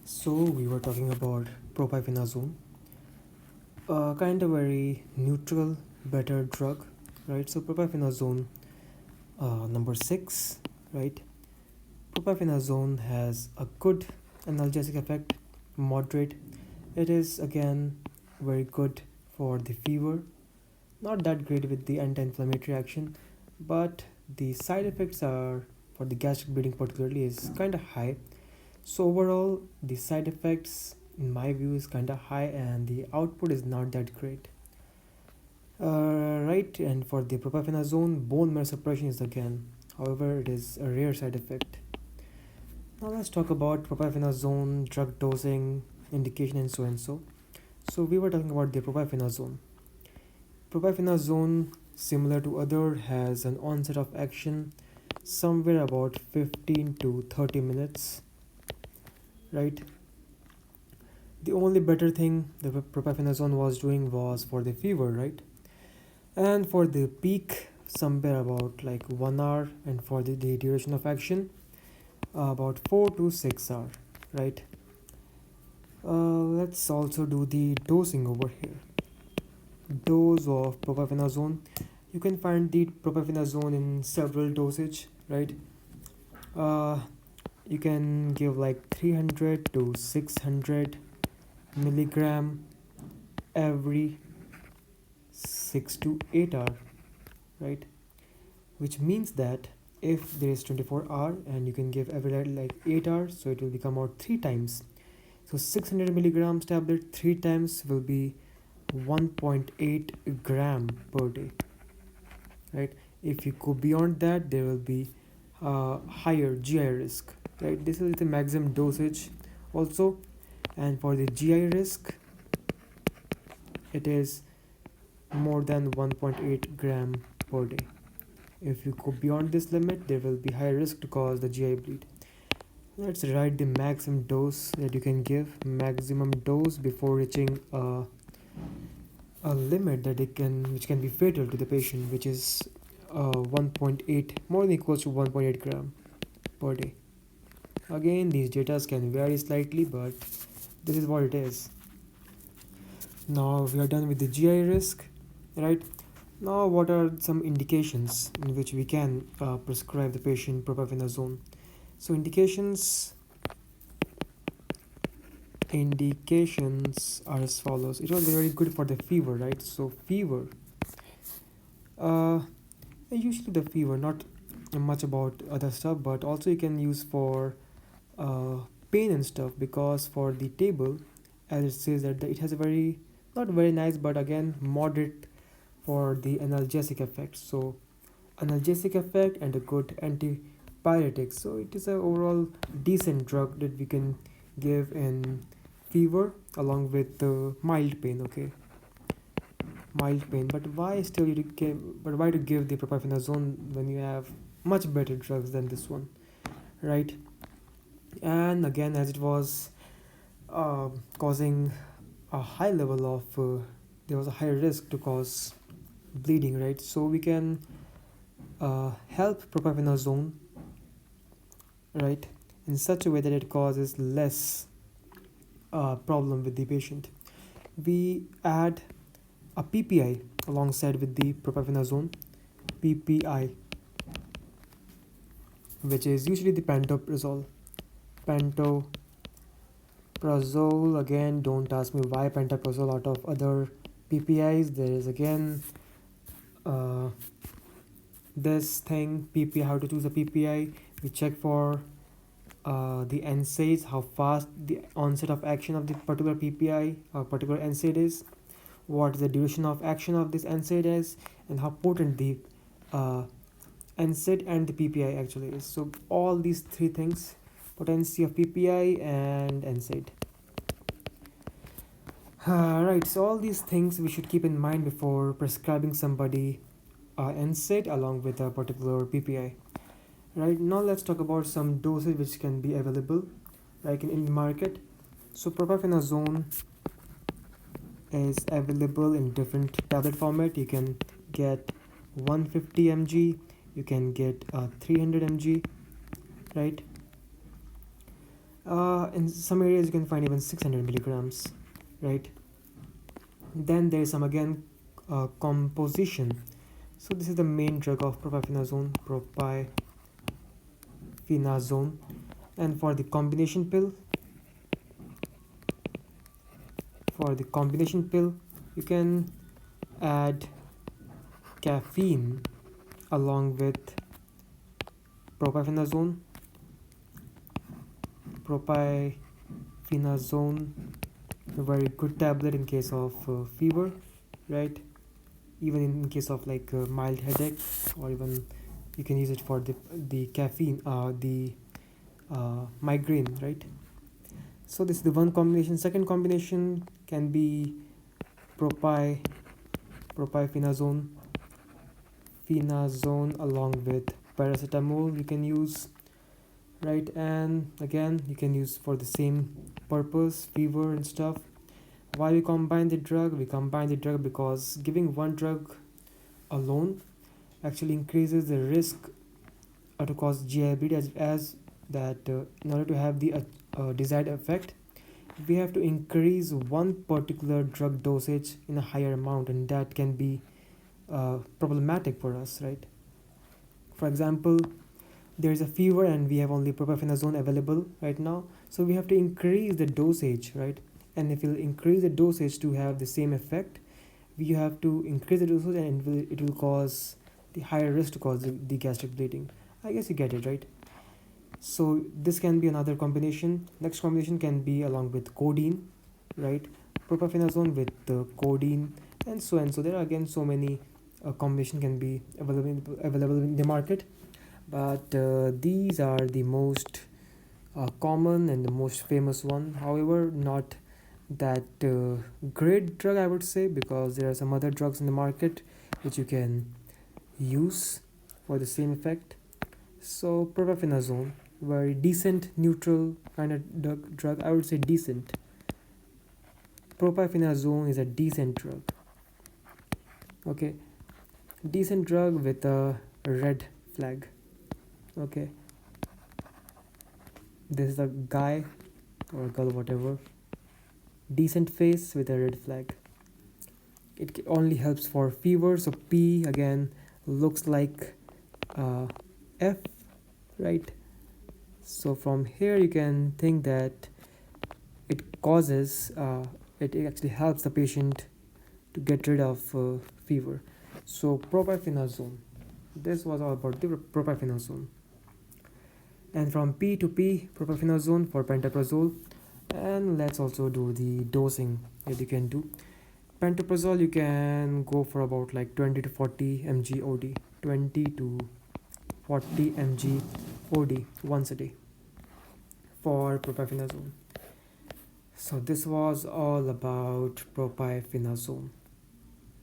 So we were talking about propyphenazone, a kind of very neutral, better drug, right? So propyphenazone, number six, right? Propyphenazone has a good analgesic effect, moderate. It is again very good for the fever, not that great with the anti-inflammatory action, but the side effects are for the gastric bleeding particularly is kind of high. So overall, the side effects, in my view, is kind of high, and the output is not that great. Right, and for the propyphenazone, bone marrow suppression is again, however, it is a rare side effect. Now let's talk about propyphenazone, drug dosing, indication, and so and so. So we were talking about the propyphenazone. Propyphenazone, similar to other, has an onset of action somewhere about 15 to 30 minutes, right? The only better thing the propyphenazone was doing was for the fever, right? And for the peak, somewhere about like 1 hour, and for the duration of action, about 4 to 6 hours, right? Let's also do the dosing over here. Dose of propyphenazone. You can find the propyphenazone in several dosage, right? Uh, you can give like 300 to 600 milligram every 6 to 8 hour, right? Which means that if there is 24 hour and you can give every night like 8 hours, so it will become out 3 times. So 600 milligrams tablet 3 times will be 1.8 gram per day, right? If you go beyond that, there will be higher GI risk, right? This is the maximum dosage also. And for the GI risk, it is more than 1.8 gram per day. If you go beyond this limit, there will be high risk to cause the GI bleed. Let's write the maximum dose that you can give. Maximum dose before reaching a limit that it can which can be fatal to the patient, which is 1.8 more than equals to 1.8 gram per day. Again, these data can vary slightly, but this is what it is. Now we are done with the GI risk, right? Now, what are some indications in which we can prescribe the patient propyphenazone? So indications are as follows. It was very good for the fever, right? So fever, uh, usually the fever, not much about other stuff, but also you can use for uh, pain and stuff, because for the table, as it says that it has a very not very nice, but again moderate for the analgesic effect. So analgesic effect and a good antipyretic. So it is a overall decent drug that we can give in fever along with the mild pain. Okay, mild pain. But why still you give? But why to give the propyphenazone when you have much better drugs than this one, right? And again, as it was causing a high level of there was a high risk to cause bleeding, right? So we can help propyphenazone, right, in such a way that it causes less problem with the patient. We add a PPI alongside with the propyphenazone, PPI, which is usually the pantoprazole. Pantoprazole, again, don't ask me why pantoprazole out of other PPIs. There is again uh, this thing, PPI, how to choose a PPI. We check for the NSAIDs, how fast the onset of action of the particular PPI or particular NSAID is, what is the duration of action of this NSAID is, and how potent the uh, NSAID and the PPI actually is. So all these three things, potency of PPI and NSAID. Right, so all these things we should keep in mind before prescribing somebody NSAID along with a particular PPI. Right, now let's talk about some doses which can be available like in the market. So propyphenazone is available in different tablet format. You can get 150 mg, you can get 300 mg, right? In some areas you can find even 600 milligrams, right? Then there is some again composition. So this is the main drug of propyphenazone. And for the combination pill, you can add caffeine along with propyphenazone. Propyphenazone, a very good tablet in case of fever, right? Even in case of like mild headache, or even you can use it for the caffeine, the migraine, right? So this is the one combination. Second combination can be propyphenazone along with paracetamol you can use, right? And again you can use for the same purpose, fever and stuff. Why we combine the drug? We combine the drug because giving one drug alone actually increases the risk to cause GI bleed, as that in order to have the desired effect, we have to increase one particular drug dosage in a higher amount, and that can be problematic for us, right? For example, there is a fever and we have only propyphenazone available right now, so we have to increase the dosage, right? And if you increase the dosage to have the same effect, we have to increase the dosage, and it will cause the higher risk to cause the gastric bleeding. I guess you get it, right? So this can be another combination. Next combination can be along with codeine, right? Propyphenazone with codeine, and so and so. There are again so many combination can be available in the market, but these are the most common and the most famous one. However, not that great drug, I would say, because there are some other drugs in the market which you can use for the same effect. So propyphenazone, very decent, neutral kind of drug. I would say decent. Propyphenazone is a decent drug. Okay, decent drug with a red flag. Okay, this is a guy or girl, whatever. Decent face with a red flag. It only helps for fever. So P again looks like F, right? So from here you can think that it causes it actually helps the patient to get rid of fever. So propyphenazone, this was all about the propyphenazone. And from P to P, propyphenazone for pantoprazole. And let's also do the dosing that you can do. Pantoprazole you can go for about like 20 to 40 mg OD, 20 to 40 mg OD once a day for propyphenazone. So this was all about propyphenazone.